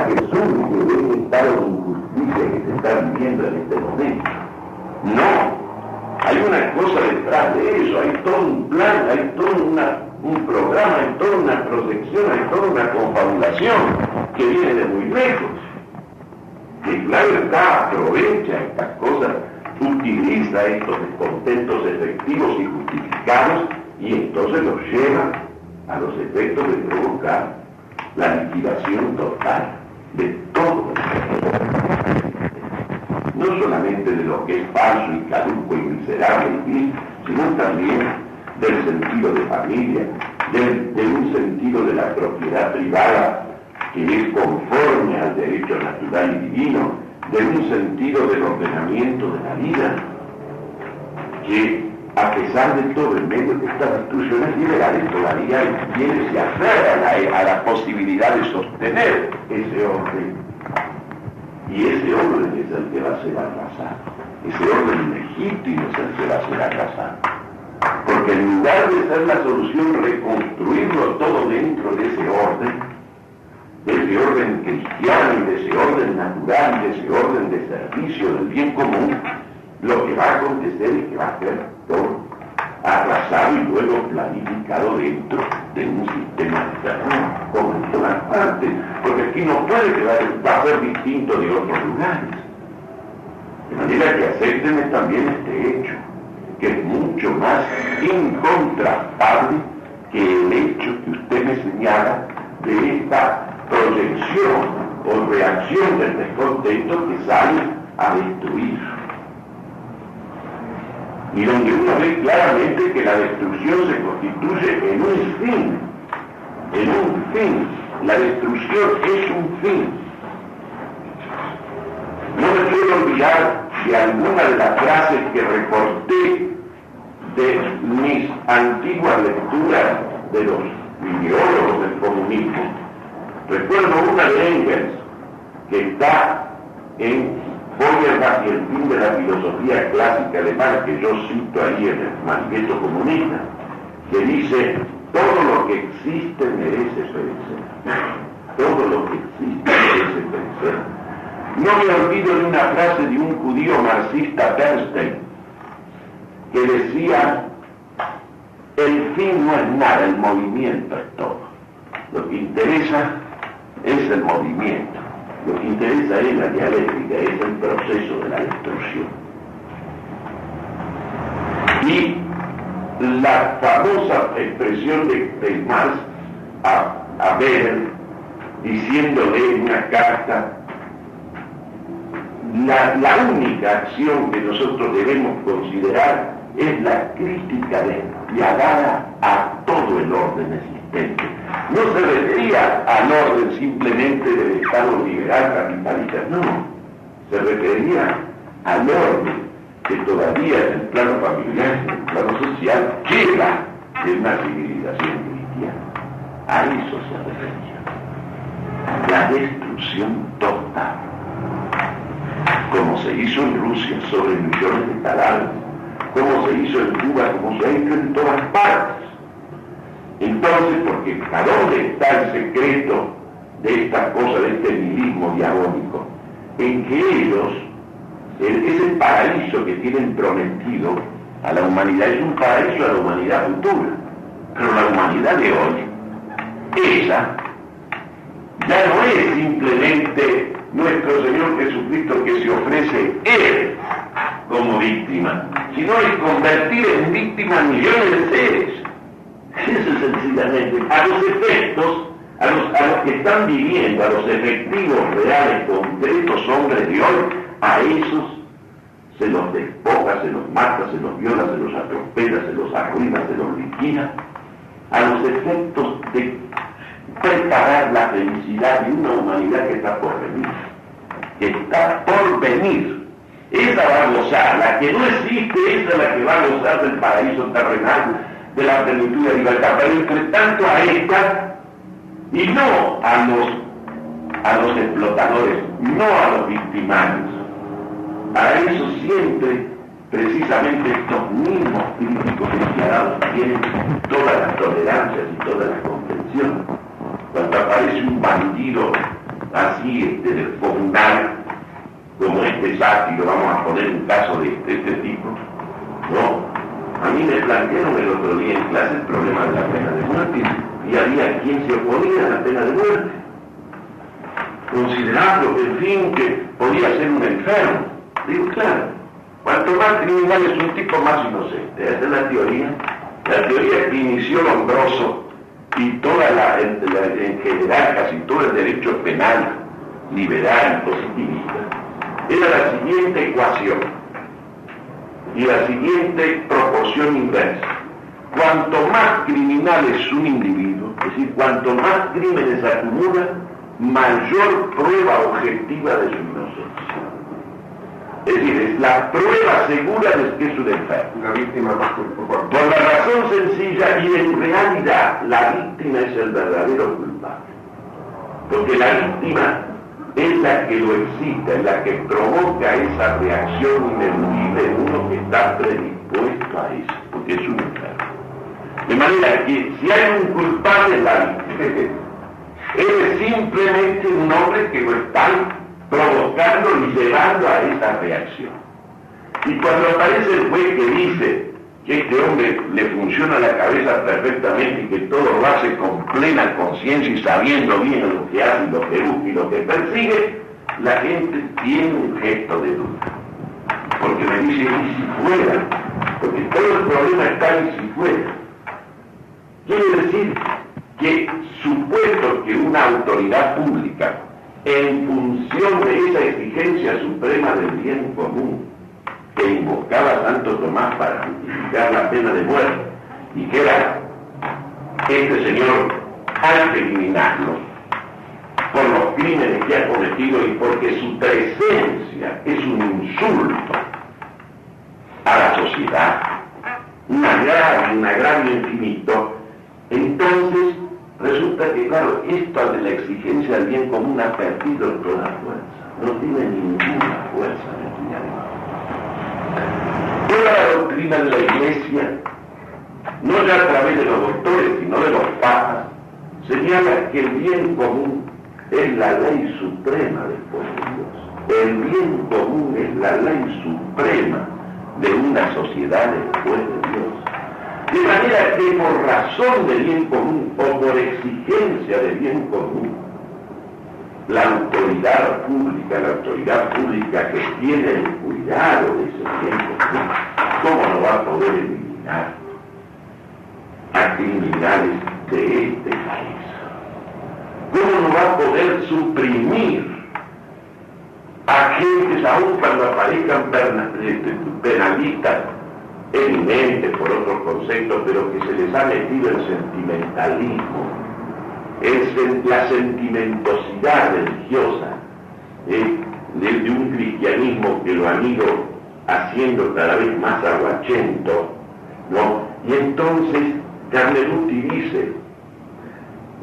que surge de este estado de injusticia que se está viviendo en este momento. No. Hay una cosa detrás de eso, hay todo un plan, hay todo un programa, hay toda una proyección, hay toda una confabulación que viene de muy lejos. Que claro está, aprovecha estas cosas, utiliza estos descontentos efectivos y justificados y entonces los lleva a los efectos de provocar la liquidación total de todo no solamente de lo que es falso y caduco y miserable y vil, sino también del sentido de familia, de un sentido de la propiedad privada que es conforme al derecho natural y divino, de un sentido del ordenamiento de la vida, que a pesar de todo, en medio de estas destrucciones liberales, todavía tiene se aferra a la posibilidad de sostener ese orden. Y ese orden es el que va a ser arrasado. Ese orden legítimo es el que va a ser arrasado. Porque en lugar de ser la solución reconstruirlo todo dentro de ese orden cristiano y de ese orden natural, de ese orden de servicio del bien común, lo que va a acontecer es que va a ser todo arrasado y luego planificado dentro de un sistema externo, como en todas partes, porque aquí no puede quedar, va a ser distinto de otros lugares. De manera que acepten también este hecho, que es mucho más incontrastable que el hecho que usted me señala de esta proyección o reacción del descontento que sale a destruir. Y donde uno ve claramente que la destrucción se constituye en un fin. La destrucción es un fin. No me quiero olvidar de alguna de las frases que recorté de mis antiguas lecturas de los ideólogos del comunismo. Recuerdo una de Engels, que está en Feuerbach y el fin de la filosofía clásica alemana, que yo cito ahí en el manifiesto comunista, que dice: todo lo que existe merece perecer. Todo lo que existe merece perecer. No me olvido de una frase de un judío marxista, Bernstein, que decía: el fin no es nada, el movimiento es todo. Lo que interesa es el movimiento. Lo que interesa es la dialéctica, es el proceso de la destrucción. Y la famosa expresión de Marx a Weber, diciéndole en una carta: la única acción que nosotros debemos considerar es la crítica despiadada a todo el orden existente. No se refería al orden simplemente del Estado liberal capitalista, no. Se refería al orden que todavía en el plano familiar, en el plano social, queda de una civilización cristiana. A eso se refería. La destrucción total. Como se hizo en Rusia sobre millones de cadáveres, como se hizo en Cuba, como se ha hecho en todas partes. Entonces, porque ¿a dónde está el secreto de esta cosa, de este nihilismo diabólico? En que ellos, ese paraíso que tienen prometido a la humanidad, es un paraíso a la humanidad futura. Pero la humanidad de hoy, ella, ya no es simplemente nuestro Señor Jesucristo que se ofrece Él como víctima, sino es convertir en víctima a millones de seres. Eso es sencillamente, a los efectos, a los que están viviendo, a los efectivos reales, concretos hombres de hoy, a esos se los despoja, se los mata, se los viola, se los atropella, se los arruina, se los liquida, a los efectos de preparar la felicidad de una humanidad que está por venir. Que está por venir. Esa va a gozar, la que no existe, esa es la que va a gozar del paraíso terrenal, de la plenitud de libertad, pero entre tanto a esta, y no a los explotadores, no a los victimarios. Para eso siempre, precisamente estos mismos críticos despiadados tienen todas las tolerancias y todas las comprensiones. Cuando aparece un bandido así comunal, como este sátiro, vamos a poner un caso de este tipo, ¿no? A mí me plantearon el otro día en clase el problema de la pena de muerte y había quien se oponía a la pena de muerte, considerando que, en fin, que podía ser un enfermo. Digo, claro, cuanto más criminal es un tipo, más inocente. Esa es la teoría. La teoría que inició Lombroso y toda en general, casi todo el derecho penal liberal y positivista, era la siguiente ecuación y la siguiente proporción inversa. Cuanto más criminal es un individuo, es decir, cuanto más crímenes acumula, mayor prueba objetiva de su inocencia. Es decir, es la prueba segura de que es un enfermo. La víctima más culpable. Por la razón sencilla, y en realidad la víctima es el verdadero culpable. Porque la víctima es la que lo excita, es la que provoca esa reacción ineludible en uno que está predispuesto a eso, porque es un enfermo. De manera que si hay un culpable es la víctima. Él es simplemente un hombre que lo está provocando y llevando a esa reacción. Y cuando aparece el juez que dice que este hombre le funciona la cabeza perfectamente y que todo lo hace con plena conciencia y sabiendo bien lo que hace, lo que busca y lo que persigue, la gente tiene un gesto de duda. Porque me dice, ¿y si fuera? Porque todo el problema está en si fuera. Quiere decir que supuesto que una autoridad pública, en función de esa exigencia suprema del bien común que invocaba Santo Tomás para justificar la pena de muerte, y que era este señor hay que eliminarlo por los crímenes que ha cometido y porque su presencia es un insulto a la sociedad, un agravio infinito. Entonces resulta que, claro, esto de la exigencia del bien común ha perdido toda fuerza, no tiene ninguna fuerza en el Toda la doctrina de la Iglesia, no ya a través de los doctores, sino de los papas, señala que el bien común es la ley suprema del pueblo de Dios. El bien común es la ley suprema de una sociedad después de Dios. De manera que por razón de bien común o por exigencia de bien común, la autoridad pública que tiene el cuidado de ese bien común, ¿cómo no va a poder eliminar a criminales de este país? ¿Cómo no va a poder suprimir a gentes, aun cuando aparezcan penalistas eminentes por otros conceptos, pero que se les ha metido el sentimentalismo, la sentimentosidad religiosa de un cristianismo que lo han ido haciendo cada vez más aguachento, ¿no? Y entonces Carneluti dice,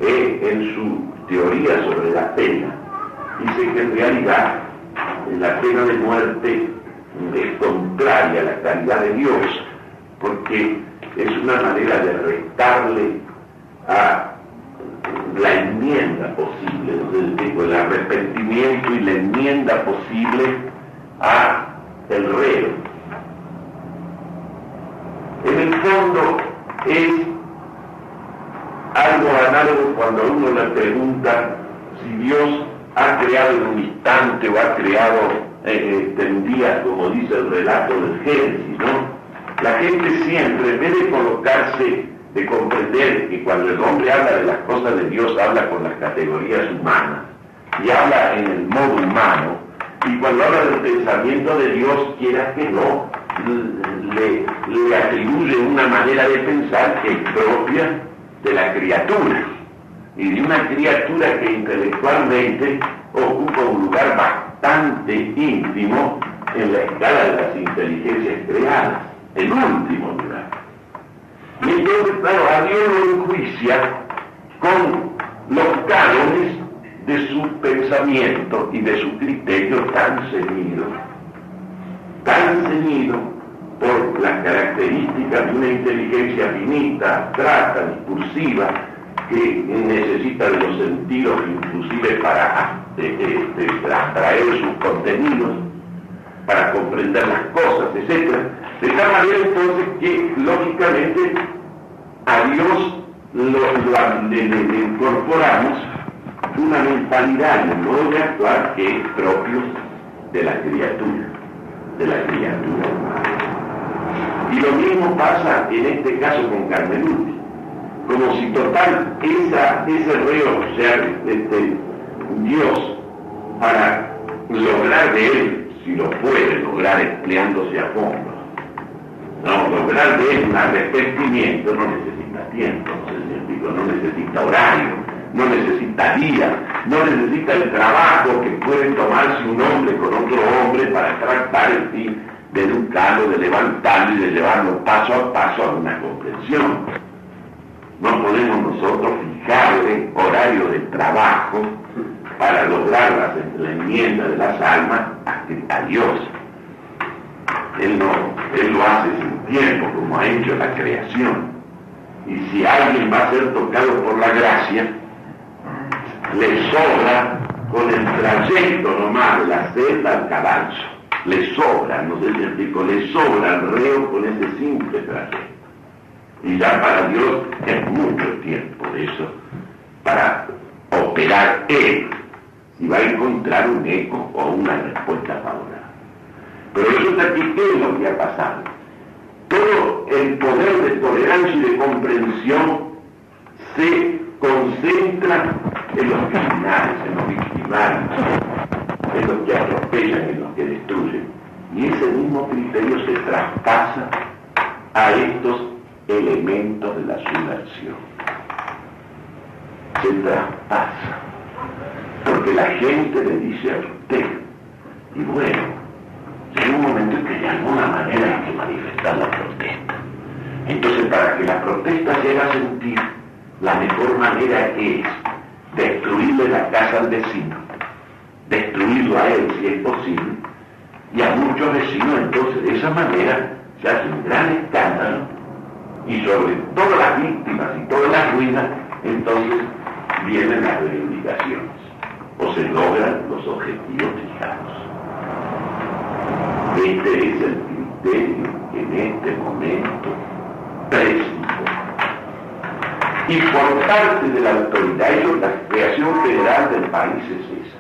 en su teoría sobre la pena, dice que en realidad la pena de muerte es contraria a la caridad de Dios, porque es una manera de restarle a la enmienda posible, el arrepentimiento y la enmienda posible a el reo. En el fondo es algo análogo cuando uno le pregunta si Dios ha creado en un instante o ha creado en días, como dice el relato del Génesis, ¿no? La gente siempre, en vez de colocarse, de comprender que cuando el hombre habla de las cosas de Dios, habla con las categorías humanas y habla en el modo humano, y cuando habla del pensamiento de Dios, quiera que no, le atribuye una manera de pensar que es propia de la criatura, y de una criatura que intelectualmente ocupa un lugar bastante ínfimo en la escala de las inteligencias creadas, el último lugar. Y entonces, claro, a Dios lo enjuicia con los cánones de su pensamiento y de su criterio tan ceñido por las características de una inteligencia finita, abstracta, discursiva, que necesita de los sentidos inclusive para abstraer sus contenidos, para comprender las cosas, etc. De tal manera entonces que lógicamente a Dios le incorporamos una mentalidad y un modo de actuar que es propio de la criatura humana. Y lo mismo pasa en este caso con Carmeluti, como si total ese reo, o sea, Dios, para lograr de él, si lo puede lograr empleándose a fondo, lograr de él un arrepentimiento no necesita tiempo, no necesita horario, no necesita día, no necesita el trabajo que puede tomarse un hombre con otro hombre para tratar en fin de educarlo, de levantarlo y de llevarlo paso a paso a una comprensión. No podemos nosotros fijarle horario de trabajo para lograr la enmienda de las almas a Dios. Él lo hace sin tiempo, como ha hecho la creación. Y si alguien va a ser tocado por la gracia, le sobra con el trayecto nomás de la celda al cadalso. Le sobra, no sé si explico, le sobra al reo con ese simple trayecto. Y ya para Dios es mucho tiempo de eso para operar él, y va a encontrar un eco o una respuesta favorable. Pero resulta que ¿qué es lo que ha pasado? Todo el poder de tolerancia y de comprensión se concentra en los criminales, en los victimarios, en los que atropellan, en los que destruyen. Y ese mismo criterio se traspasa a estos elementos de la subversión. Se traspasa. Porque la gente le dice a usted, y bueno, llega un momento en que de alguna manera hay que manifestar la protesta. Entonces, para que la protesta llegue a sentir, la mejor manera es destruirle la casa al vecino, destruirlo a él si es posible, y a muchos vecinos. Entonces, de esa manera se hace un gran escándalo, y sobre todas las víctimas y todas las ruinas, entonces vienen las reivindicaciones, o se logran los objetivos fijados. Este es el criterio que en este momento presenta. Y por parte de la autoridad, la creación federal del país es esa.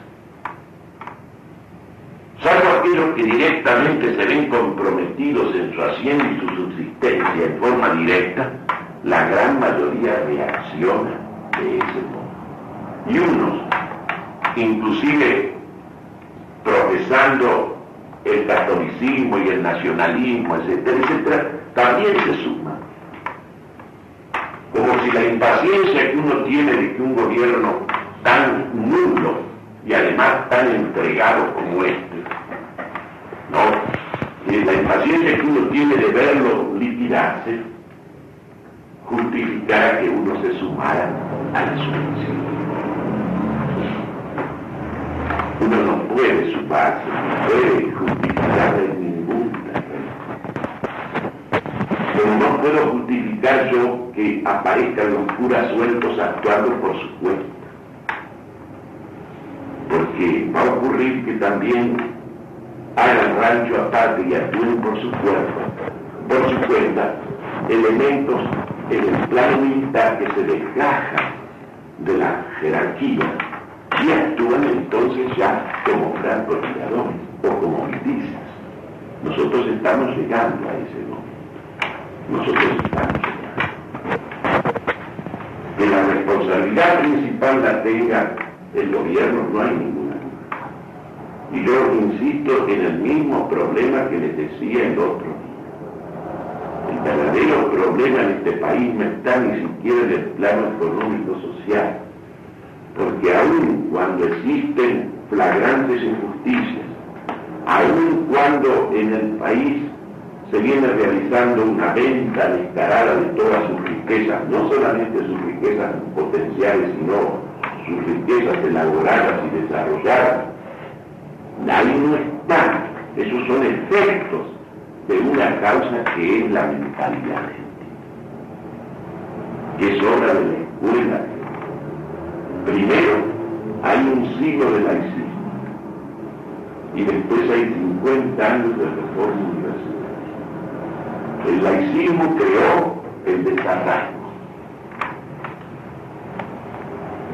Salvo aquellos que directamente se ven comprometidos en su hacienda y su subsistencia en forma directa, la gran mayoría reacciona de ese modo. Y unos, inclusive profesando el catolicismo y el nacionalismo, etcétera, etcétera, también se suman. Como si la impaciencia que uno tiene de que un gobierno tan nulo y además tan entregado como este, ¿no? Y la impaciencia que uno tiene de verlo liquidarse, justificara que uno se sumara a la subversión. Uno no puede sumarse, no puede justificar de ningún terreno. Pero no puedo justificar yo que aparezcan los curas sueltos actuando por su cuenta. Porque va a ocurrir que también hagan rancho aparte y actúen por su cuenta, elementos en el plano militar que se desgajan de la jerarquía y actúan entonces ya como francotiradores o como milicias. Nosotros estamos llegando a ese momento. Nosotros estamos llegando. Que la responsabilidad principal la tenga el gobierno, no hay ninguna duda. Y yo insisto en el mismo problema que les decía el otro día. El verdadero problema en este país no está ni siquiera en el plano económico-social, porque aun cuando existen flagrantes injusticias, aun cuando en el país se viene realizando una venta descarada de todas sus riquezas, no solamente sus riquezas potenciales, sino sus riquezas elaboradas y desarrolladas, ahí no están. Esos son efectos de una causa que es la mentalidad argentina, que es obra de la escuela Primero, hay un siglo de laicismo y después hay 50 años de reforma universitaria. El laicismo creó el desarraigo.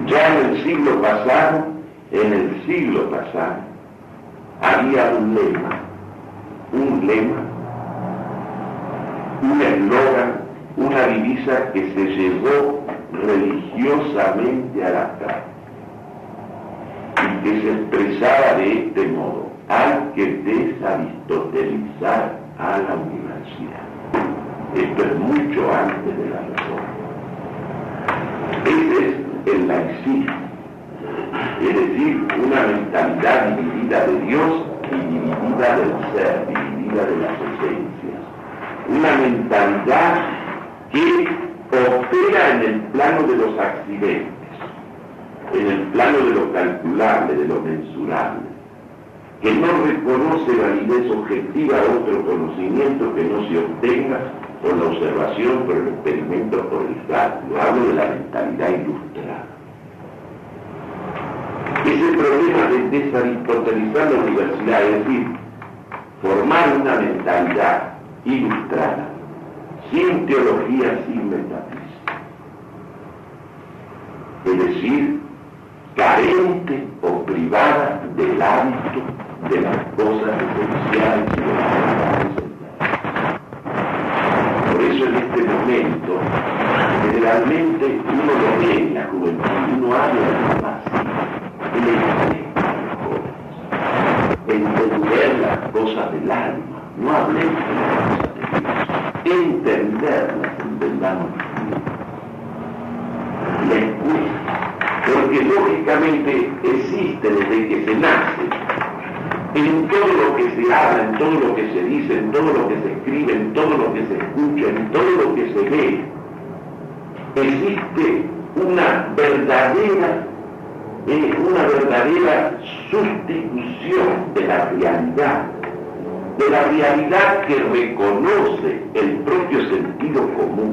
Ya en el siglo pasado, había un eslogan, una divisa que se llevó religiosamente a la práctica y que se expresaba de este modo: hay que desaristotelizar a la universidad. Esto es mucho antes de la reforma. Ese es el laicismo, es decir, una mentalidad dividida de Dios y dividida del ser, dividida de las esencias. Una mentalidad que opera en el plano de los accidentes, en el plano de lo calculable, de lo mensurable, que no reconoce validez objetiva a otro conocimiento que no se obtenga por la observación, por el experimento, por el cálculo. Hablo de la mentalidad ilustrada. Ese problema de desaristotelizar la universidad, es decir, formar una mentalidad ilustrada, sin teología, sin metafísica, es decir, carente o privada del hábito de las cosas esenciales y de las verdades esenciales. Por eso en este momento, generalmente uno lo ve en la juventud, uno habla de la paz, entender las cosas del alma, no hablemos de las cosas de Dios, entenderlas, entendamos la escuela, porque lógicamente existe desde que se nace, en todo lo que se habla, en todo lo que se dice, en todo lo que se escribe, en todo lo que se escucha, en todo lo que se ve, existe una verdadera sustitución de la realidad que reconoce el propio sentido común,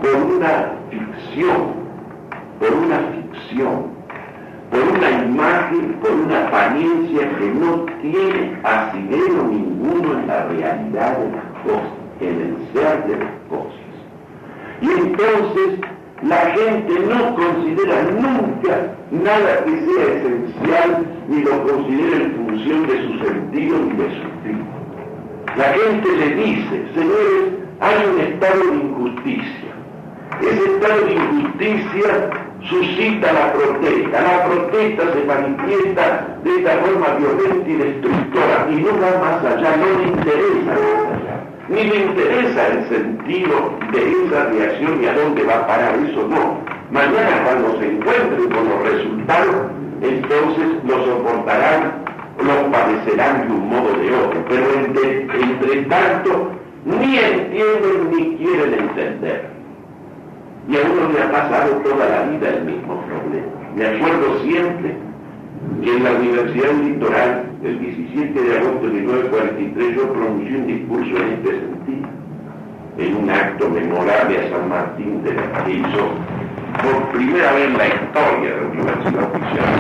por una ficción, por una imagen, por una apariencia que no tiene asidero ninguno en la realidad de las cosas, en el ser de las cosas. Y entonces la gente no considera nunca nada que sea esencial, ni lo considera en función de su sentido ni de su fin. La gente le dice: señores, hay un estado de injusticia. Ese estado de injusticia suscita la protesta se manifiesta de esta forma violenta y destructora, y no va más allá, no le interesa más allá, ni le interesa el sentido de esa reacción y a dónde va a parar, eso no. Mañana, cuando se encuentren con los resultados, entonces lo soportarán, lo padecerán de un modo o de otro, pero entre tanto ni entienden ni quieren entender. Y a uno le ha pasado toda la vida el mismo problema. Me acuerdo siempre que en la Universidad del Litoral, el 17 de agosto de 1943, yo pronuncié un discurso en este sentido, en un acto memorable a San Martín de la que hizo por primera vez en la historia de la Universidad Oficial,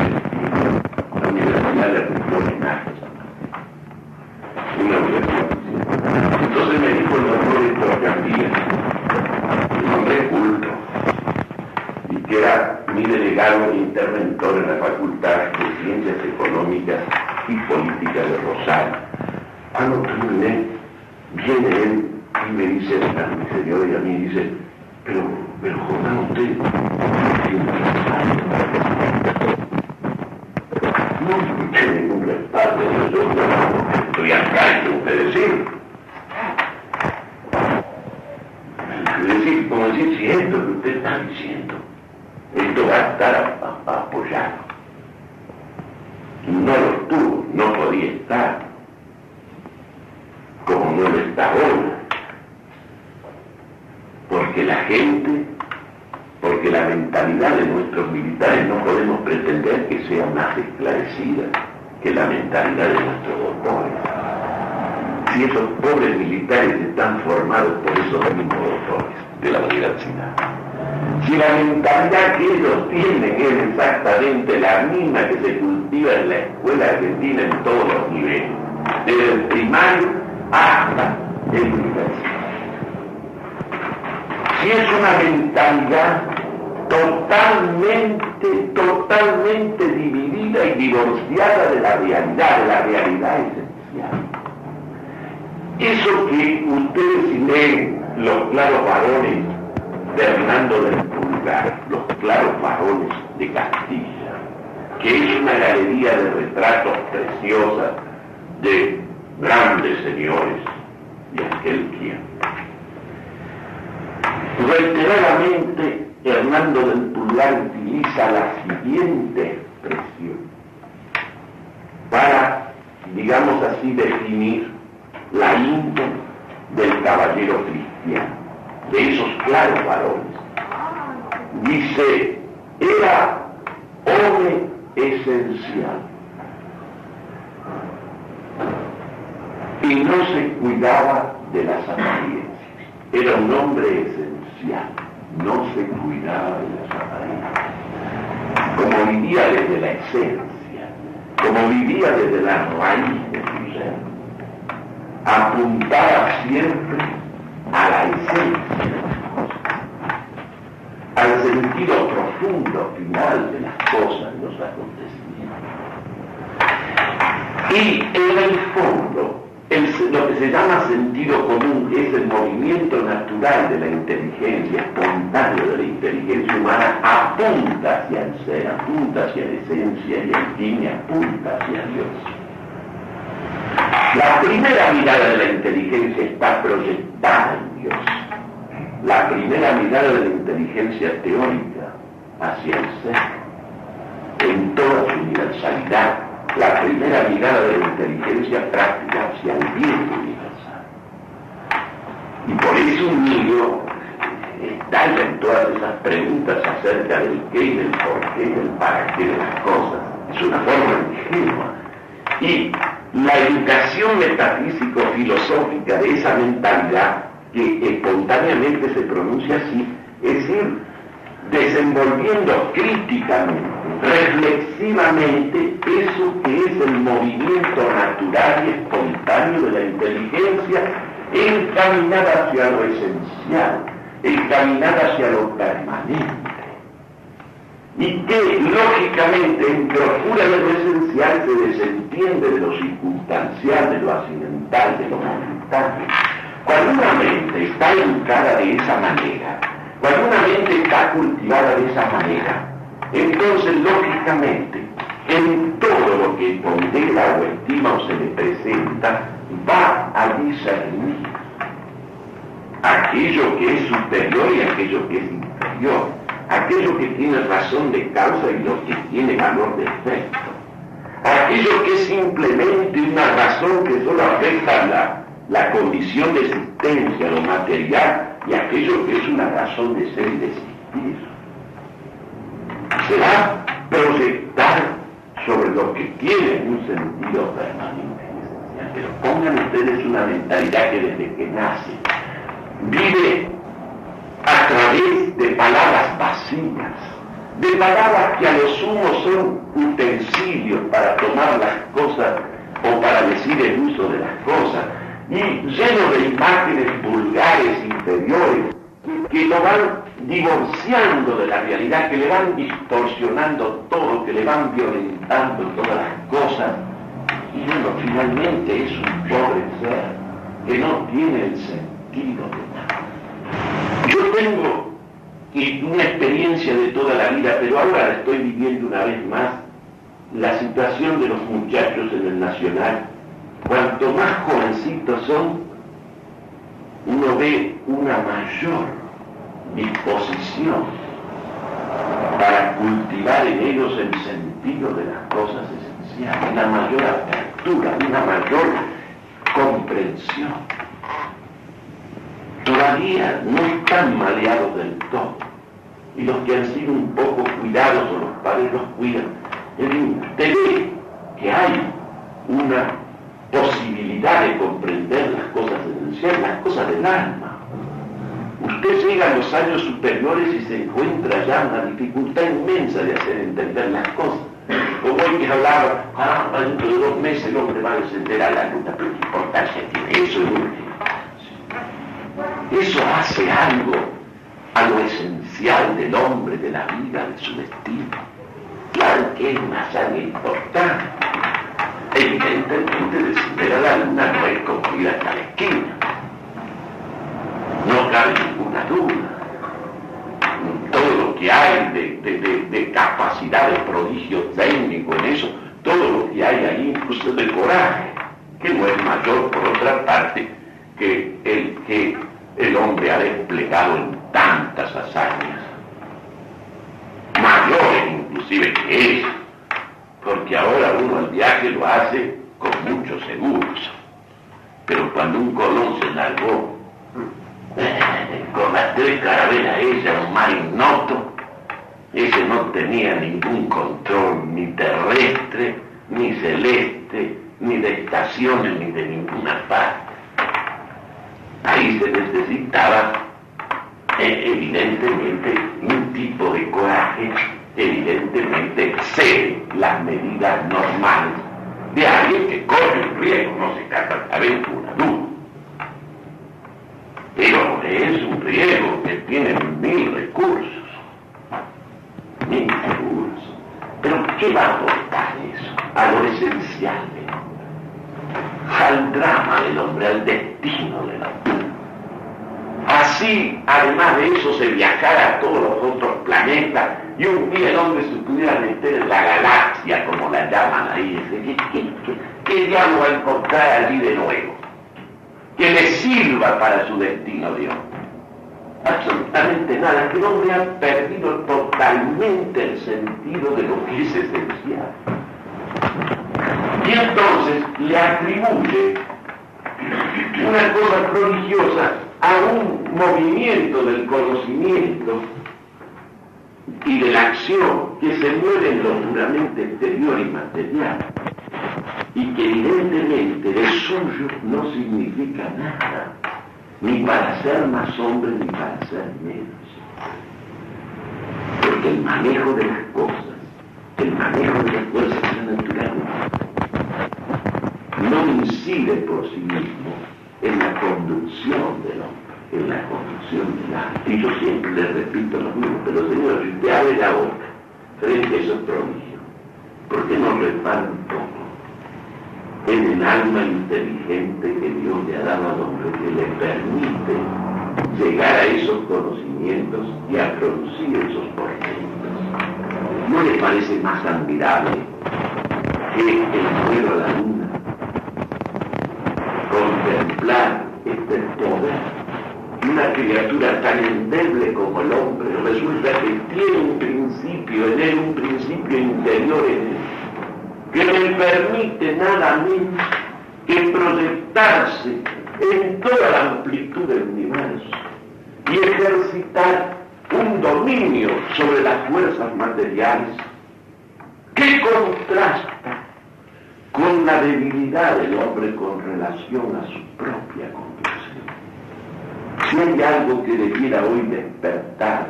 la Universidad de Región una universidad oficial. Entonces me dijo el doctor Héctor Candía, un hombre culto, y que era mi delegado e interventor en la Facultad de Ciencias Económicas y Políticas de Rosario. Cuando terminé, viene él y me dice a mi señor y a mí, dice: pero Jordán, usted no escuché ningún respaldo de eso, estoy acá, y tengo que decir. Como decir, si esto que usted está diciendo, esto va a estar apoyado. No lo estuvo, no podía estar, como no lo está ahora. Porque la gente, porque la mentalidad de nuestros militares no podemos pretender que sea más esclarecida que la mentalidad de nuestros doctores. Si esos pobres militares están formados por esos mismos doctores de la universidad. Si la mentalidad que ellos tienen es exactamente la misma que se cultiva en la escuela argentina en todos los niveles, desde el primario hasta el universitario. Si es una mentalidad totalmente dividida y divorciada de la realidad esencial. Eso que ustedes leen los claros varones de Hernando del Pulgar, los claros varones de Castilla, que es una galería de retratos preciosas de grandes señores de aquel tiempo. Reiteradamente, Hernando del Pulgar utiliza la siguiente expresión para, digamos así, definir la índole del caballero cristiano, de esos claros varones. Dice, era hombre esencial y no se cuidaba de las apariencias. Era un hombre esencial, no se cuidaba de las apariencias. Como vivía desde la esencia, como vivía desde la raíz de su ser, apuntaba siempre a la esencia de las cosas, al sentido profundo final de las cosas, de los acontecimientos. Y en el fondo, lo que se llama sentido común es el movimiento natural de la inteligencia, espontáneo de la inteligencia humana, apunta hacia el ser, apunta hacia la esencia y en fin apunta hacia Dios. La primera mirada de la inteligencia está proyectada en Dios. La primera mirada de la inteligencia teórica hacia el ser, en toda su universalidad. La primera mirada de la inteligencia práctica hacia el bien universal. Y por eso un niño estalla en todas esas preguntas acerca del qué y del por qué y del para qué de las cosas. Es una forma ingenua. Y la educación metafísico-filosófica de esa mentalidad, que espontáneamente se pronuncia así, es ir desenvolviendo críticamente, reflexivamente, eso que es el movimiento natural y espontáneo de la inteligencia, encaminada hacia lo esencial, encaminada hacia lo permanente. Y que, lógicamente, en procura de lo esencial se desentiende de lo circunstancial, de lo accidental, de lo momentáneo. Cuando una mente está educada de esa manera, cuando una mente está cultivada de esa manera, entonces, lógicamente, en todo lo que pondera o estima o se le presenta, va a discernir aquello que es superior y aquello que es inferior, aquello que tiene razón de causa y lo que tiene valor de efecto, aquello que es simplemente una razón que solo afecta la condición de existencia, lo material, y aquello que es una razón de ser y de existir. Se va a proyectar sobre lo que tiene un sentido permanente. Pero pongan ustedes una mentalidad que desde que nace vive a través de palabras vacías, de palabras que a lo sumo son utensilios para tomar las cosas o para decir el uso de las cosas, y lleno de imágenes vulgares, inferiores, que lo van divorciando de la realidad, que le van distorsionando todo, que le van violentando todas las cosas, y bueno, finalmente es un pobre ser que no tiene el sentido de nada. Yo tengo una experiencia de toda la vida, pero ahora la estoy viviendo una vez más, la situación de los muchachos en el Nacional. Cuanto más jovencitos son, uno ve una mayor disposición para cultivar en ellos el sentido de las cosas esenciales, una mayor apertura, una mayor comprensión. Todavía no están maleados del todo, y los que han sido un poco cuidados o los padres los cuidan, usted ve que hay una posibilidad de comprender las cosas esenciales, las cosas del alma. usted llega a los años superiores y se encuentra ya una dificultad inmensa de hacer entender las cosas. Como hoy que hablaba, dentro de 2 meses el hombre va a descender a la luna, pero ¿qué importancia tiene eso? Eso hace algo a lo esencial del hombre, de la vida, de su destino. Claro que es una hazaña importante. Evidentemente descender a la luna no es como ir hasta la esquina. No cabe ninguna duda. Todo lo que hay de capacidad de prodigio técnico en eso, todo lo que hay ahí, incluso de coraje, que no es mayor por otra parte que el que el hombre ha desplegado en tantas hazañas, mayores inclusive que eso, porque ahora uno el viaje lo hace con muchos seguros, pero cuando un Colón se largó con las 3 carabelas esas, un mar ignoto, ese no tenía ningún control ni terrestre, ni celeste, ni de estaciones, ni de ninguna parte. Ahí se necesitaba evidentemente un tipo de coraje, evidentemente excede las medidas normales de alguien que corre un riesgo, no se trata de aventura, duda. Pero es un riesgo que tiene 1000 recursos, 1000 recursos. Pero ¿qué va a aportar eso? A lo esencial del hombre, al drama del hombre, al destino del hombre. Así, además de eso, se viajara a todos los otros planetas y un día el hombre se pudiera meter en la galaxia, como la llaman ahí. ¿Qué diablo va a encontrar allí de nuevo que le sirva para su destino de hombre? Absolutamente nada, que el hombre ha perdido totalmente el sentido de lo que es esencial. Y entonces le atribuye una cosa prodigiosa a un movimiento del conocimiento y de la acción que se mueve en lo puramente exterior y material, y que evidentemente de suyo no significa nada, ni para ser más hombre ni para ser menos. Porque el manejo de las cosas, el manejo de las fuerzas de la naturaleza, no incide por sí mismo en la conducción del hombre, en la conducción del arte. Y yo siempre le repito lo mismo, pero señor, si usted abre la boca frente a esos prodigios, ¿por qué no repara un poco en el alma inteligente que Dios le ha dado al hombre, que le permite llegar a esos conocimientos y a producir esos portentos? ¿No le parece más admirable que el vuelo a la luna, contemplar este poder de una criatura tan endeble como el hombre? Resulta que tiene un principio en él, un principio interior en él, que le permite nada menos que proyectarse en toda la amplitud del universo y ejercitar un dominio sobre las fuerzas materiales que contrasta con la debilidad del hombre con relación a su propia condición. Si hay algo que debiera hoy despertar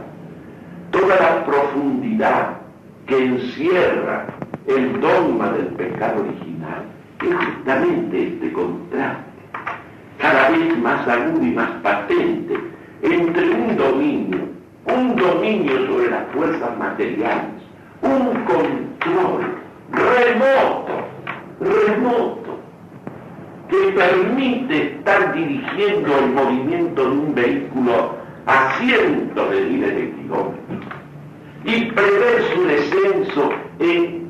toda la profundidad que encierra el dogma del pecado original, es justamente este contraste, cada vez más agudo y más patente, entre un dominio sobre las fuerzas materiales, un control remoto, que permite estar dirigiendo el movimiento de un vehículo a cientos de miles de kilómetros y prever su descenso en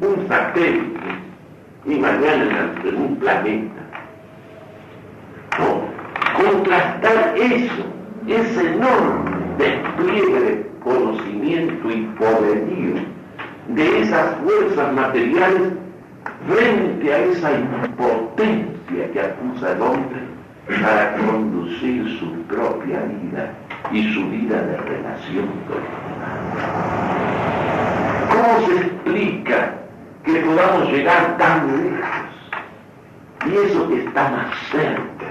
un satélite y mañana en un planeta. Contrastar eso, ese enorme despliegue de conocimiento y poderío de esas fuerzas materiales frente a esa impotencia que acusa al hombre para conducir su propia vida y su vida de relación con los demás. ¿Cómo se explica que podamos llegar tan lejos y eso que está más cerca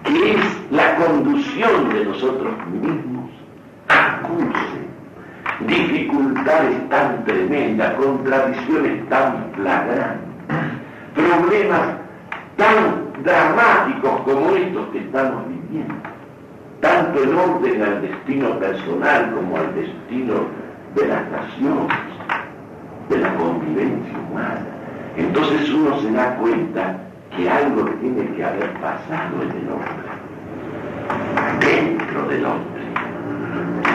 que es la conducción de nosotros mismos, acuse dificultades tan tremendas, contradicciones tan flagrantes, problemas tan dramáticos como estos que estamos viviendo, tanto en orden al destino personal como al destino de las naciones, de la convivencia humana. Entonces uno se da cuenta que algo tiene que haber pasado en el hombre, dentro del hombre,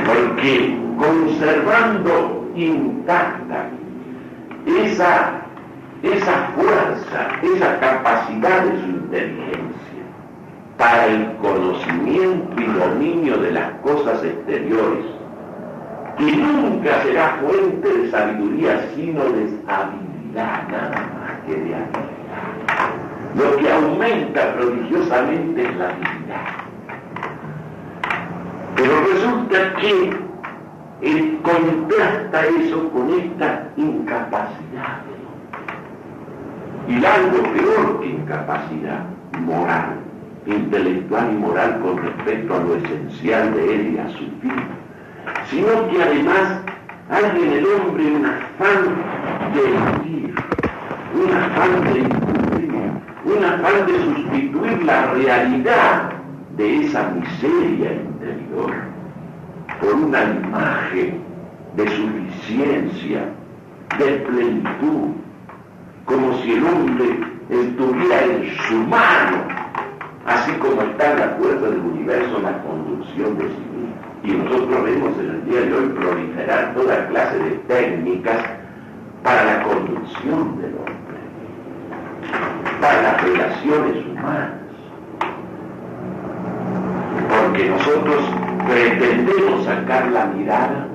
porque conservando intacta esa fuerza, esa capacidad de su inteligencia para el conocimiento y dominio de las cosas exteriores, que nunca será fuente de sabiduría sino de habilidad, nada más que de habilidad. Lo que aumenta prodigiosamente es la habilidad. Pero resulta que él contrasta eso con esta incapacidad del hombre. Y algo peor que incapacidad moral, intelectual y moral con respecto a lo esencial de él y a su fin, sino que además hay en el hombre un afán de vivir, un afán de incumplir, un afán de sustituir la realidad de esa miseria interior por una imagen de suficiencia, de plenitud, como si el hombre estuviera en su mano, así como está en la fuerza del universo la conducción de sí mismo. Y nosotros vemos en el día de hoy proliferar toda clase de técnicas para la conducción del hombre, para las relaciones humanas, porque nosotros pretendemos sacar la mirada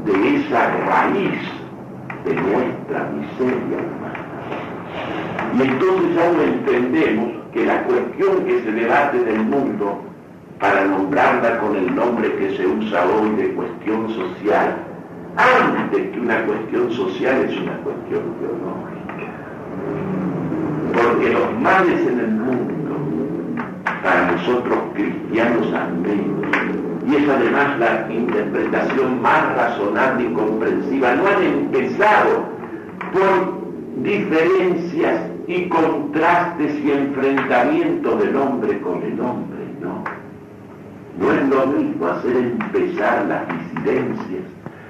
de esa raíz de nuestra miseria humana. Y entonces ya no entendemos que la cuestión que se debate del mundo, para nombrarla con el nombre que se usa hoy de cuestión social, antes que una cuestión social es una cuestión teológica. Porque los males en el mundo, para nosotros cristianos al menos, y es además la interpretación más razonable y comprensiva, no han empezado por diferencias y contrastes y enfrentamientos del hombre con el hombre, no. No es lo mismo hacer empezar las disidencias,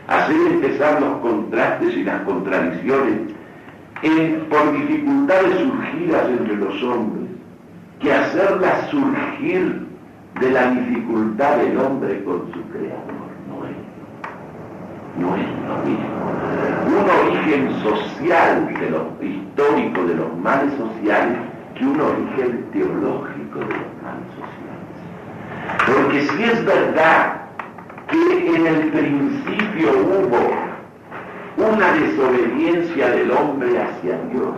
hacer empezar los contrastes y las contradicciones por dificultades surgidas entre los hombres, que hacerlas surgir de la dificultad del hombre con su creador. No es lo mismo. Un origen social histórico de los males sociales que un origen teológico de los males sociales. Porque si es verdad que en el principio hubo una desobediencia del hombre hacia Dios,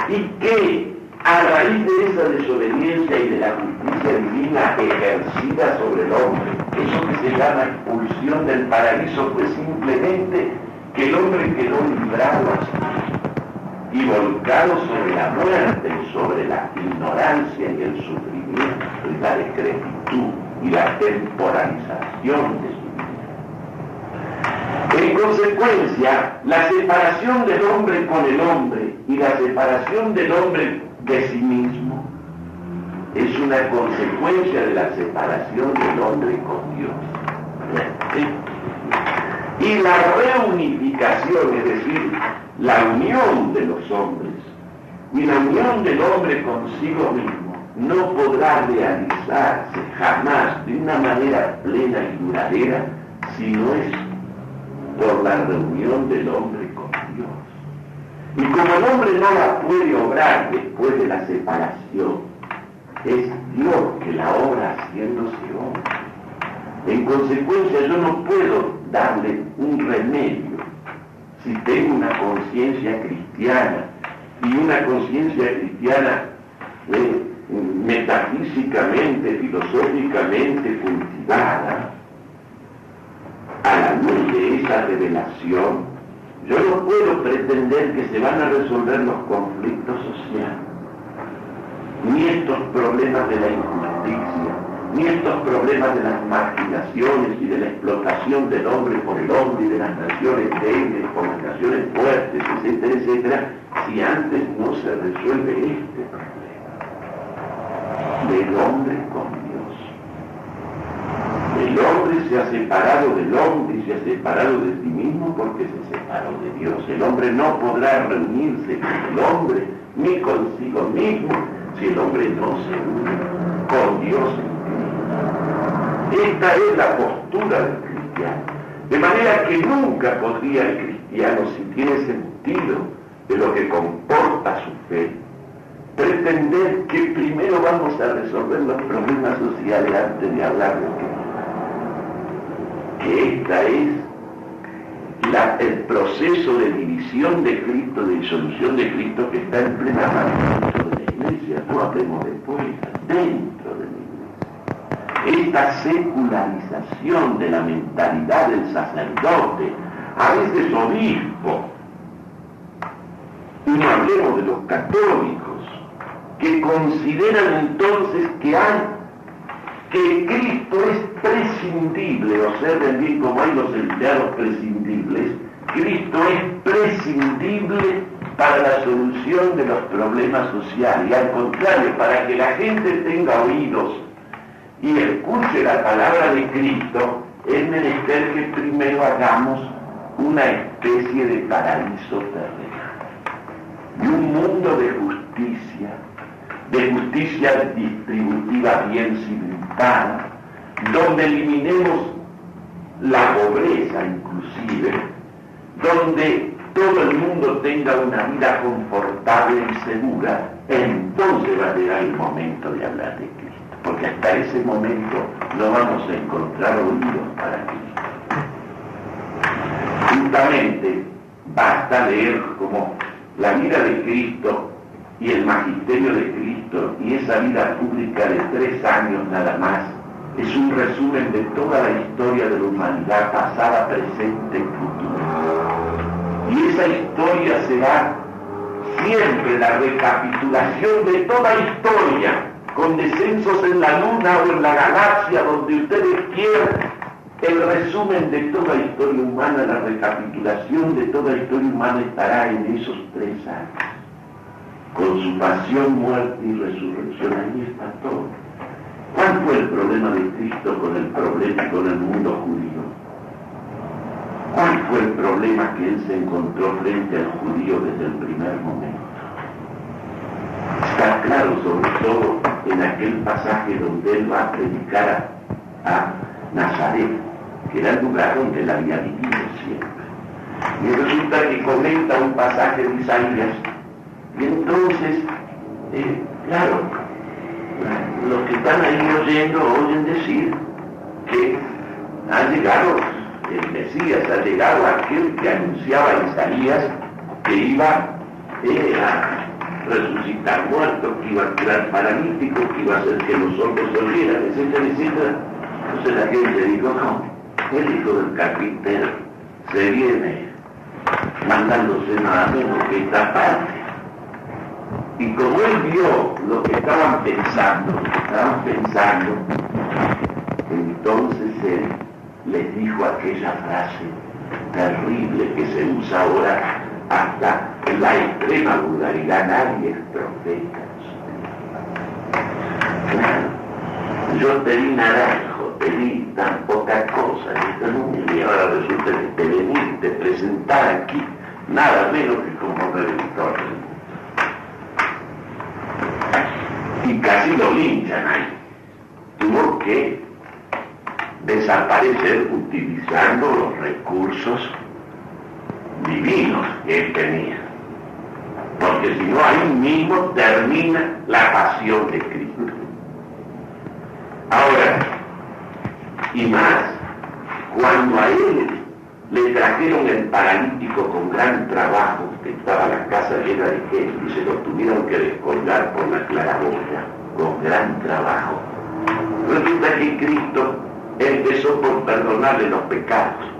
y que a raíz de esa desobediencia y de la justicia divina ejercida sobre el hombre, eso que se llama expulsión del paraíso fue simplemente que el hombre quedó librado así y volcado sobre la muerte, sobre la ignorancia y el sufrimiento y la decrepitud y la temporalización de su vida. En consecuencia, la separación del hombre con el hombre y la separación del hombre de sí mismo es una consecuencia de la separación del hombre con Dios. Y la reunificación, es decir, la unión de los hombres y la unión del hombre consigo mismo, no podrá realizarse jamás de una manera plena y duradera si no es por la reunión del hombre con Dios. Y como el hombre no la puede obrar después de la separación, es Dios que la obra haciéndose hombre. En consecuencia, yo no puedo darle un remedio si tengo una conciencia cristiana, y una conciencia cristiana metafísicamente, filosóficamente cultivada, a la luz de esa revelación. Yo no puedo pretender que se van a resolver los conflictos sociales, ni estos problemas de la injusticia, ni estos problemas de las marginaciones y de la explotación del hombre por el hombre y de las naciones débiles por las naciones fuertes, etcétera, etcétera, si antes no se resuelve este problema del hombre con Dios. El hombre se ha separado del hombre y se ha separado de sí mismo porque se separó de Dios. El hombre no podrá reunirse con el hombre ni consigo mismo si el hombre no se une con Dios en Cristo. Esta es la postura del cristiano. De manera que nunca podría el cristiano, si tiene sentido de lo que comporta su fe, pretender que primero vamos a resolver los problemas sociales antes de hablar de Cristo. Que esta es el proceso de división de Cristo, de disolución de Cristo, que está en plena marcha dentro de la Iglesia. No hablemos de fuera, dentro de la Iglesia. Esta secularización de la mentalidad del sacerdote, a veces obispo, y no hablemos de los católicos, que consideran entonces que Cristo es prescindible. Observen bien cómo hay los empleados prescindibles. Cristo es prescindible para la solución de los problemas sociales, y al contrario, para que la gente tenga oídos y escuche la palabra de Cristo, es menester que primero hagamos una especie de paraíso terrenal y un mundo de justicia distributiva bien cimentada, donde eliminemos la pobreza inclusive, donde todo el mundo tenga una vida confortable y segura. Entonces va a llegar el momento de hablar de Cristo, porque hasta ese momento no vamos a encontrar oídos para Cristo. Justamente basta leer como la vida de Cristo y el magisterio de Cristo y esa vida pública de 3 años nada más es un resumen de toda la historia de la humanidad, pasada, presente y futura. Y esa historia será siempre la recapitulación de toda historia, con descensos en la luna o en la galaxia, donde ustedes quieran. El resumen de toda historia humana, la recapitulación de toda historia humana estará en esos 3 años. Con su pasión, muerte y resurrección, ahí está todo. ¿Cuál fue el problema de Cristo con el mundo judío? ¿Cuál fue el problema que él se encontró frente al judío desde el primer momento? Está claro, sobre todo en aquel pasaje donde él va a predicar a Nazaret, que era el lugar donde él había vivido siempre. Y resulta que comenta un pasaje de Isaías. Y entonces, claro, los que están ahí oyendo oyen decir que ha llegado el Mesías, ha llegado aquel que anunciaba a Isaías que iba a resucitar muertos, que iba a curar paralíticos, que iba a hacer que los sordos oyeran, etcétera, etcétera. Entonces la gente dijo, no, el hijo del carpintero se viene mandándose nada menos que esta parte. Y como él vio lo que estaban pensando, entonces él les dijo aquella frase terrible que se usa ahora hasta en la extrema vulgaridad: nadie es profeta. Claro, yo te di naranjo, te di tan poca cosa, y ahora resulta que te venís, te presentar aquí, nada menos que como redentor. Y casi lo linchan ahí. Tuvo que desaparecer utilizando los recursos divinos que él tenía. Porque si no, ahí mismo termina la pasión de Cristo. Ahora, y más, cuando a él le trajeron el paralítico con gran trabajo, que estaba la casa llena de gente, y se lo tuvieron que descolgar por la claraboya, con gran trabajo. Resulta que Cristo empezó por perdonarle los pecados.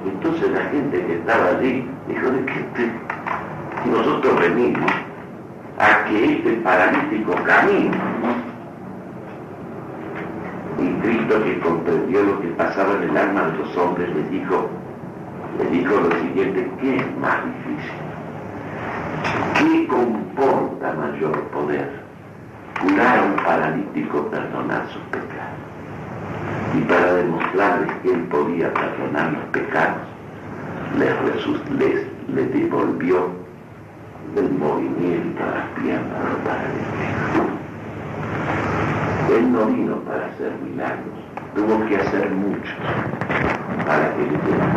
Entonces la gente que estaba allí dijo: ¿de qué nosotros venimos a que este paralítico camine. Y Cristo, que comprendió lo que pasaba en el alma de los hombres, le dijo lo siguiente: ¿qué es más difícil? ¿Qué comporta mayor poder? Curar a un paralítico, perdonar sus pecados. Y para demostrarles que él podía perdonar los pecados, les devolvió el movimiento a las piernas del paralítico. Él no vino para hacer milagros, tuvo que hacer muchos para que le llegara.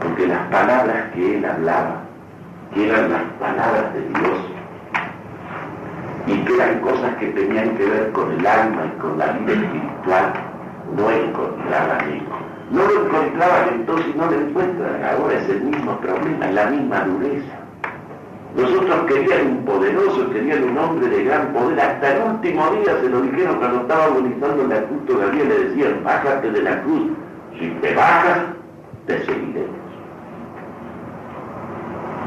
Porque las palabras que él hablaba, que eran las palabras de Dios, y que eran cosas que tenían que ver con el alma y con la vida espiritual, no encontraban eco. No lo encontraban, entonces no lo encuentran. Ahora es el mismo problema, es la misma dureza. Nosotros querían un poderoso, querían un hombre de gran poder. Hasta el último día se lo dijeron cuando estaba agonizando la cruz, todavía le decían: bájate de la cruz. Si te bajas, te seguiremos.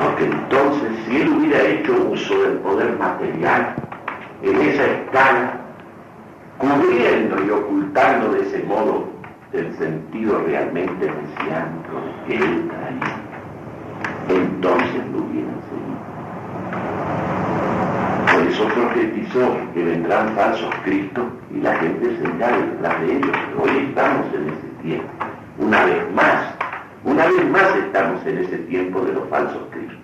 Porque entonces, si él hubiera hecho uso del poder material en esa escala, cubriendo y ocultando de ese modo el sentido realmente mesiánico que él traía, entonces lo hubieran seguido. Por eso profetizó que vendrán falsos cristos y la gente se irá detrás de ellos. Hoy estamos en ese tiempo. Una vez más estamos en ese tiempo de los falsos cristos.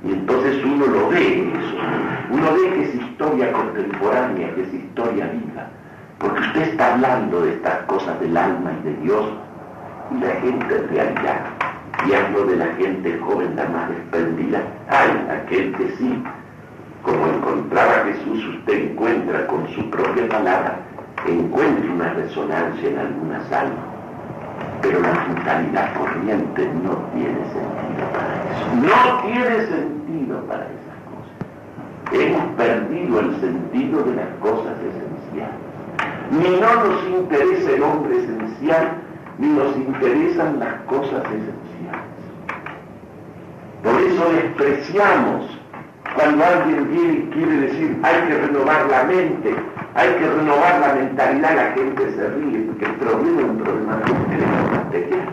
Y entonces uno lo ve eso, uno ve que es historia contemporánea, que es historia viva, porque usted está hablando de estas cosas del alma y de Dios, y la gente en realidad, y hablo de la gente joven, la más desprendida, hay aquel que sí, como encontraba Jesús, usted encuentra con su propia palabra, encuentra una resonancia en algunas almas. Pero la mentalidad corriente no tiene sentido para eso. No tiene sentido para esas cosas. Hemos perdido el sentido de las cosas esenciales. Ni no nos interesa el hombre esencial, ni nos interesan las cosas esenciales. Por eso despreciamos cuando alguien viene y quiere decir: hay que renovar la mente, hay que renovar la mentalidad. La gente se ríe, porque el problema es un problema material.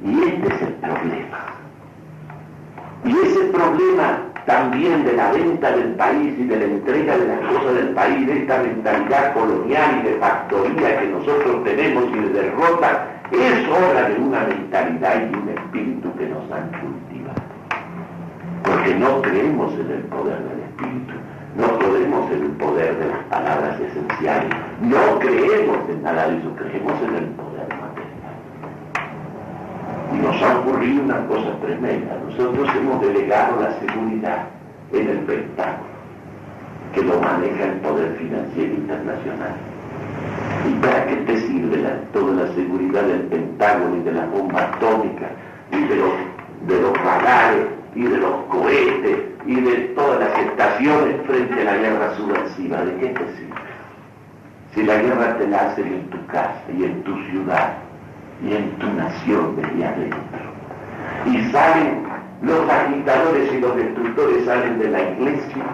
Y este es el problema. Y ese problema también de la venta del país y de la entrega de las cosas del país, de esta mentalidad colonial y de factoría que nosotros tenemos y de derrota, es hora de una mentalidad y de un espíritu que nos han cultivado. Porque no creemos en el poder del espíritu, no creemos en el poder de las palabras esenciales, no creemos en nada de eso, creemos en el poder material. Y nos ha ocurrido una cosa tremenda: nosotros hemos delegado la seguridad en el Pentágono, que lo maneja el poder financiero internacional. ¿Y para qué te sirve toda la seguridad del Pentágono y de la bomba atómica y de los radares y de los cohetes y de todas las estaciones frente a la guerra subversiva? ¿De qué te sirve? Si la guerra te la hacen en tu casa y en tu ciudad y en tu nación desde adentro. Y salen los agitadores y los destructores, salen de la iglesia,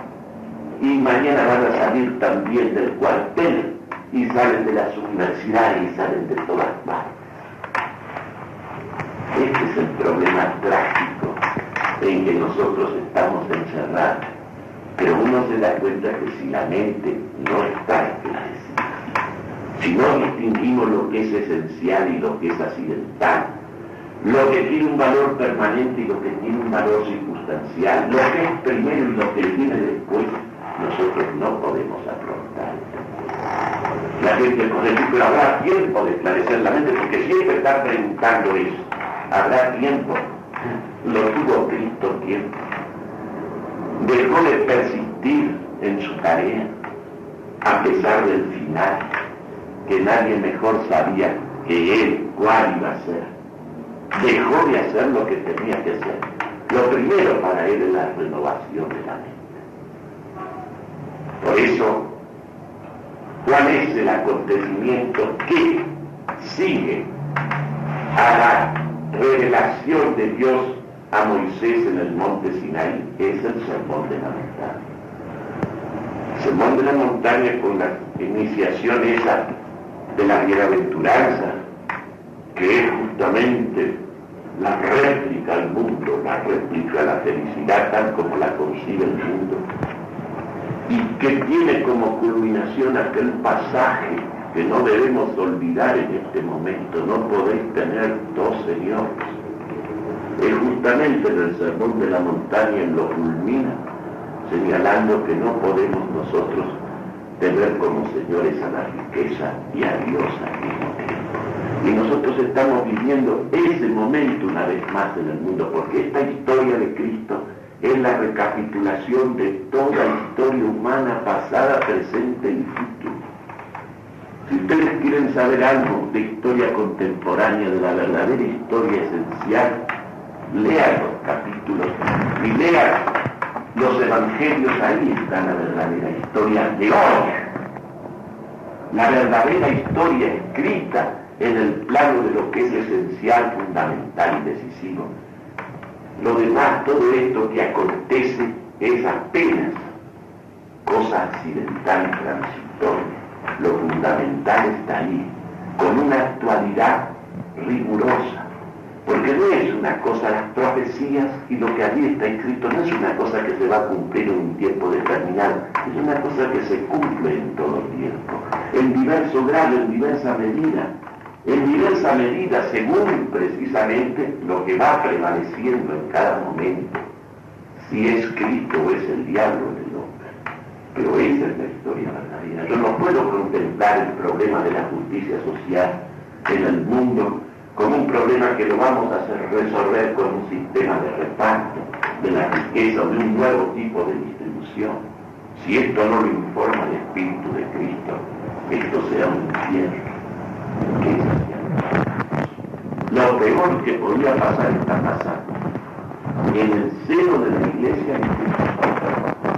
y mañana van a salir también del cuartel, y salen de las universidades y salen de todas partes. Este es el problema trágico en que nosotros estamos encerrados. Pero uno se da cuenta que si la mente no está esclarecida, si no distinguimos lo que es esencial y lo que es accidental, lo que tiene un valor permanente y lo que tiene un valor circunstancial, lo que es primero y lo que viene después, nosotros no podemos afrontar. La gente puede decir: pero habrá tiempo de esclarecer la mente, porque siempre está preguntando eso. ¿Habrá tiempo? Lo tuvo Cristo tiempo. Dejó de persistir en su tarea, a pesar del final, que nadie mejor sabía que él cuál iba a ser. Dejó de hacer lo que tenía que hacer. Lo primero para él es la renovación de la mente. Por eso, ¿cuál es el acontecimiento que sigue a la revelación de Dios a Moisés en el monte Sinaí es el sermón de la montaña. El sermón de la montaña, con la iniciación esa de la bienaventuranza, que es justamente la réplica al mundo, la réplica a la felicidad tal como la concibe el mundo, y que tiene como culminación aquel pasaje que no debemos olvidar en este momento: no podéis tener dos señores. Es justamente en el sermón de la montaña en lo culmina, señalando que no podemos nosotros tener como señores a la riqueza y a Dios al mismo tiempo. Y nosotros estamos viviendo ese momento una vez más en el mundo, porque esta historia de Cristo es la recapitulación de toda historia humana, pasada, presente y futuro. Si ustedes quieren saber algo de historia contemporánea, de la verdadera historia esencial, lean los capítulos y lean los evangelios. Ahí está la verdadera historia de hoy, la verdadera historia escrita en el plano de lo que es esencial, fundamental y decisivo. Lo demás, todo esto que acontece, es apenas cosa accidental y transitoria. Lo fundamental está ahí, con una actualidad rigurosa, porque no es una cosa, las profecías y lo que allí está escrito no es una cosa que se va a cumplir en un tiempo determinado, es una cosa que se cumple en todo tiempo, en diverso grado, en diversa medida, según precisamente lo que va prevaleciendo en cada momento, si es Cristo o es el diablo en el hombre. Pero esa es la historia verdadera. Yo no puedo contemplar el problema de la justicia social en el mundo como un problema que lo vamos a hacer resolver con un sistema de reparto de la riqueza o de un nuevo tipo de distribución. Si esto no lo informa el Espíritu de Cristo, esto será un infierno. Lo peor que podía pasar está pasando. En el seno de la iglesia,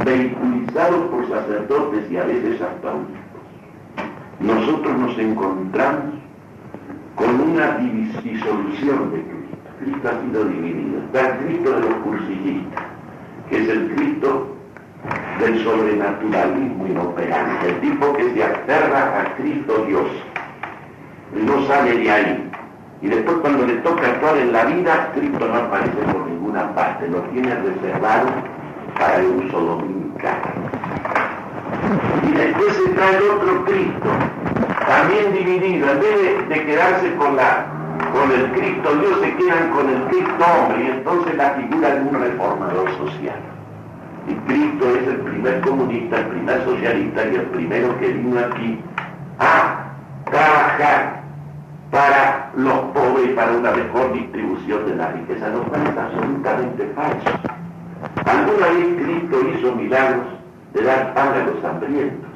vehiculizados por sacerdotes y a veces hasta obispos, nosotros nos encontramos con una disolución de Cristo. Cristo ha sido dividido. Está el Cristo de los cursillistas, que es el Cristo del sobrenaturalismo inoperante, el tipo que se aferra a Cristo Dios y no sale de ahí. Y después, cuando le toca actuar en la vida, Cristo no aparece por ninguna parte, lo tiene reservado para el uso dominical. Y después se trae el otro Cristo, también dividido. En vez de quedarse con el Cristo Dios, se quedan con el Cristo hombre, y entonces la figura de un reformador social. Y Cristo es el primer comunista, el primer socialista y el primero que vino aquí a trabajar para los pobres y para una mejor distribución de la riqueza, lo cual es absolutamente falso. Alguna vez Cristo hizo milagros de dar pan a los hambrientos,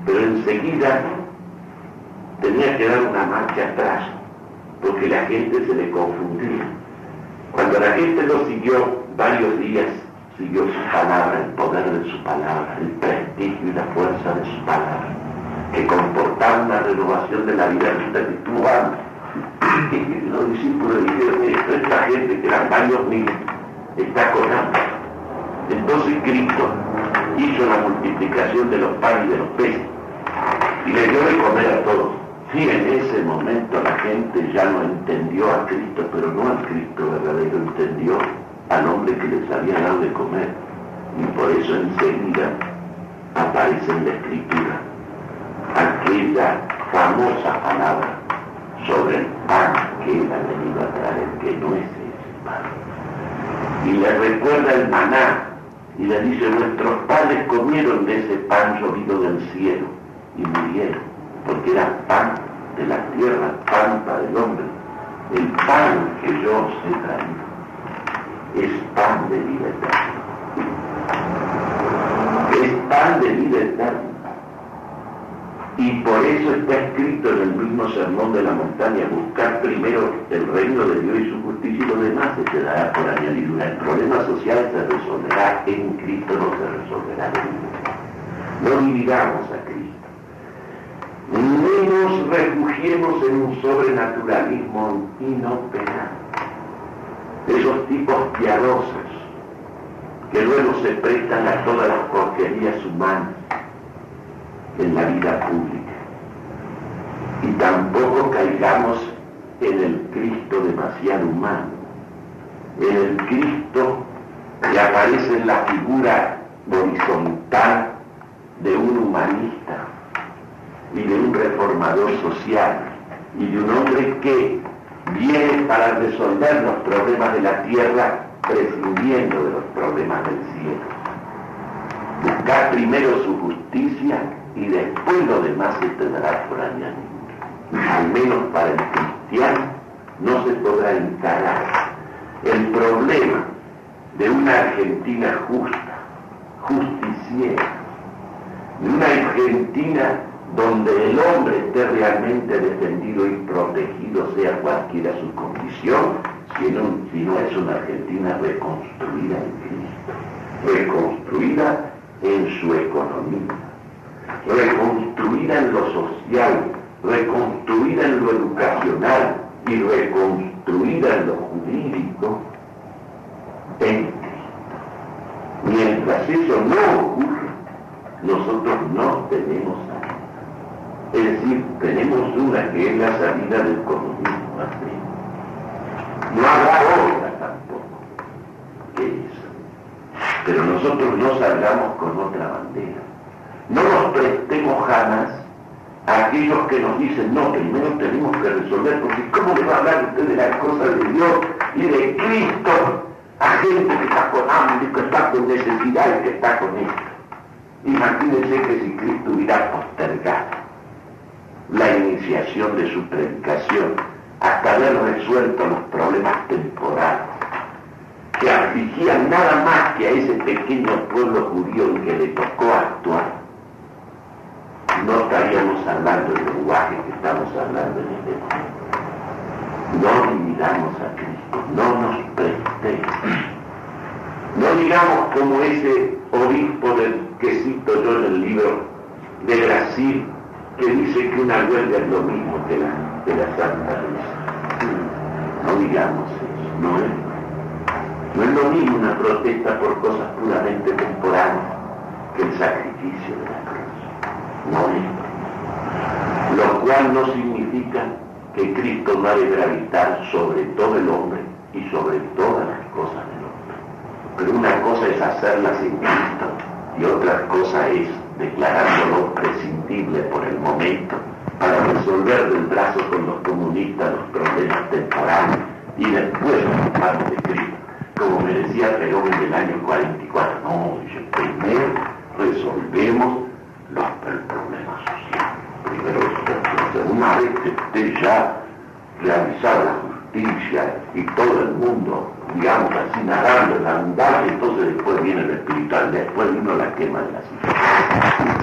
pero enseguida tenía que dar una marcha atrás, porque la gente se le confundía. Cuando la gente lo siguió varios días, siguió su palabra, el poder de su palabra, el prestigio y la fuerza de su palabra, que comportaba una renovación de la vida espiritual. Y los discípulos dijeron: esta gente que eran varios miles está con hambre. Entonces Cristo hizo la multiplicación de los panes y de los peces y le dio de comer a todos. Y en ese momento la gente ya no entendió a Cristo, pero no al Cristo verdadero, entendió al hombre que les había dado de comer. Y por eso enseguida aparece en la Escritura aquella famosa palabra sobre el pan que él ha venido a traer, que no es ese pan. Y le recuerda el maná y le dice: nuestros padres comieron de ese pan llovido del cielo y murieron, porque era pan de la tierra, pan para el hombre. El pan que yo os he traído es pan de vida eterna. Es pan de vida eterna. Y por eso está escrito en el mismo sermón de la montaña: buscar primero el reino de Dios y su justicia, y lo demás se te dará por añadidura. El problema social se resolverá en Cristo, no se resolverá en el mundo. No dividamos a Cristo, ni nos refugiemos en un sobrenaturalismo inoperante. esos tipos piadosos que luego se prestan a todas las porquerías humanas en la vida pública. Y tampoco caigamos en el Cristo demasiado humano, en el Cristo que aparece en la figura horizontal de un humanista y de un reformador social y de un hombre que viene para resolver los problemas de la tierra prescindiendo de los problemas del cielo. Buscar primero su justicia y después lo demás se tendrá por añadidura. Al menos para el cristiano no se podrá encarar el problema de una Argentina justa, justiciera, de una Argentina donde el hombre esté realmente defendido y protegido, sea cualquiera su condición, si no es una Argentina reconstruida en Cristo, reconstruida en su economía, reconstruida en lo social, reconstruida en lo educacional y reconstruida en lo jurídico en Cristo. Mientras eso no ocurre, nosotros no tenemos salida. Es decir, tenemos una que es la salida del comunismo. No habrá otra tampoco que esa. Pero nosotros no salgamos con otra bandera. No nos prestemos jamás a aquellos que nos dicen, no, primero tenemos que resolver, porque ¿cómo le va a hablar usted de las cosas de Dios y de Cristo a gente que está con hambre, que está con necesidad y que está con esto? Imagínense que si Cristo hubiera postergado la iniciación de su predicación hasta haber resuelto los problemas temporales que afligían nada más que a ese pequeño pueblo judío en que le tocó actuar, no estaríamos hablando el lenguaje que estamos hablando en este momento. No dividamos a Cristo, no nos prestemos. No digamos como ese obispo del que cito yo en el libro de Brasil, que dice que una huelga es lo mismo que la Santa Misa. No digamos eso, no es lo mismo una protesta por cosas puramente temporales que el sacrificio de la cruz. No es. Lo cual no significa que Cristo no ha de gravitar sobre todo el hombre y sobre todas las cosas del hombre. Pero una cosa es hacerlas en Cristo y otra cosa es declarándolo prescindible por el momento para resolver del brazo con los comunistas los problemas temporales y después ocuparnos de Cristo. Como me decía Perón en el año 44, no, dice, primero resolvemos el problema social. Primero, una vez que esté ya realizada la justicia y todo el mundo, digamos así, nadando en la abundancia, entonces después viene el espiritual, después vino la quema de la ciudad.